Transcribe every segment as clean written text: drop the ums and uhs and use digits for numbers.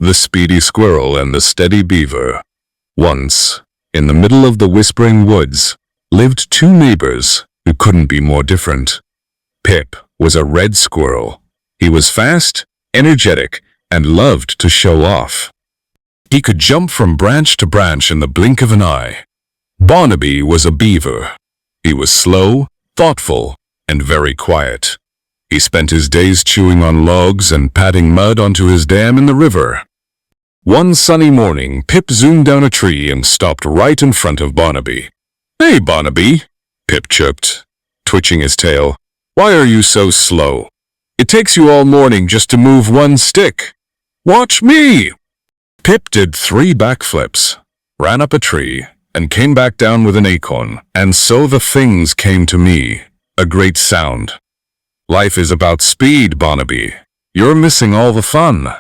The Speedy Squirrel and the Steady Beaver. Once, in the middle of the Whispering Woods, lived two neighbors who couldn't be more different. Pip was a red squirrel. He was fast, energetic, and loved to show off. He could jump from branch to branch in the blink of an eye. Barnaby was a beaver. He was slow, thoughtful, and very quiet. He spent his days chewing on logs and patting mud onto his dam in the river. One sunny morning, Pip zoomed down a tree and stopped right in front of Barnaby. "Hey, Barnaby," Pip chirped, twitching his tail. "Why are you so slow? It takes you all morning just to move one stick. Watch me!" Pip did 3 backflips, ran up a tree, and came back down with an acorn. And so the things came to me, a great sound. Life is about speed, Barnaby. You're missing all the fun.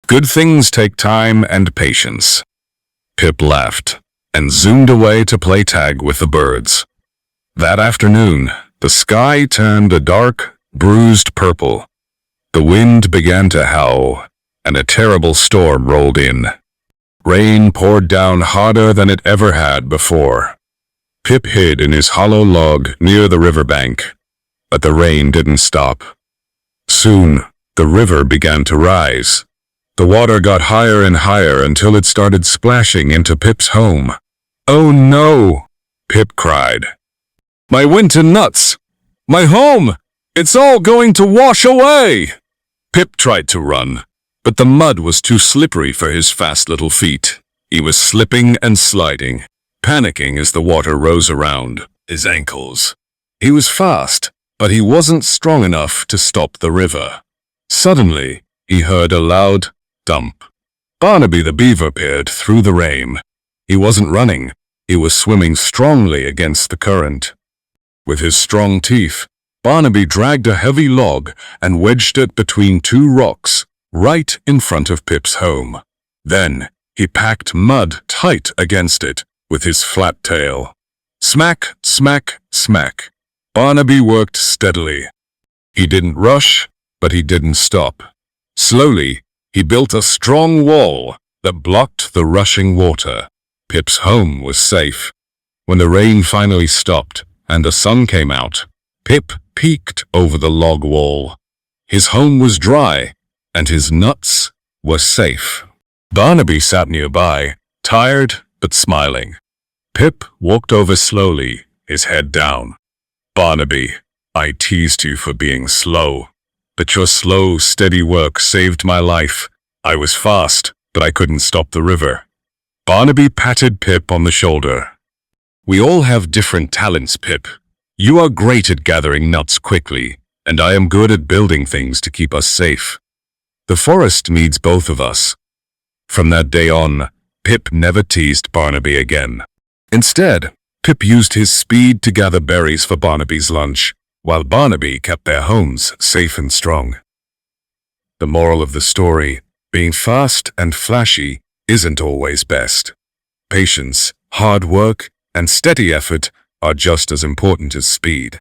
Good things take time and patience. Pip laughed and zoomed away to play tag with the birds. That afternoon, the sky turned a dark, bruised purple. The wind began to howl, and a terrible storm rolled in. Rain poured down harder than it ever had before. Pip hid in his hollow log near the riverbank, but the rain didn't stop. Soon, the river began to rise. The water got higher and higher until it started splashing into Pip's home. "Oh no!" Pip cried. "My winter nuts! My home! It's all going to wash away!" Pip tried to run, but the mud was too slippery for his fast little feet. He was slipping and sliding, panicking as the water rose around his ankles. He was fast, but he wasn't strong enough to stop the river. Suddenly, he heard a loud dump. Barnaby the beaver peered through the rain. He wasn't running. He was swimming strongly against the current. With his strong teeth, Barnaby dragged a heavy log and wedged it between 2 rocks, right in front of Pip's home. Then, he packed mud tight against it with his flat tail. Smack, smack, smack. Barnaby worked steadily. He didn't rush, but he didn't stop. Slowly, he built a strong wall that blocked the rushing water. Pip's home was safe. When the rain finally stopped and the sun came out, Pip peeked over the log wall. His home was dry, and his nuts were safe. Barnaby sat nearby, tired but smiling. Pip walked over slowly, his head down. "Barnaby, I teased you for being slow. But your slow, steady work saved my life. I was fast, but I couldn't stop the river." Barnaby patted Pip on the shoulder. "We all have different talents, Pip. You are great at gathering nuts quickly, and I am good at building things to keep us safe. The forest needs both of us." From that day on, Pip never teased Barnaby again. Instead, Pip used his speed to gather berries for Barnaby's lunch, while Barnaby kept their homes safe and strong. The moral of the story: being fast and flashy isn't always best. Patience, hard work, and steady effort are just as important as speed.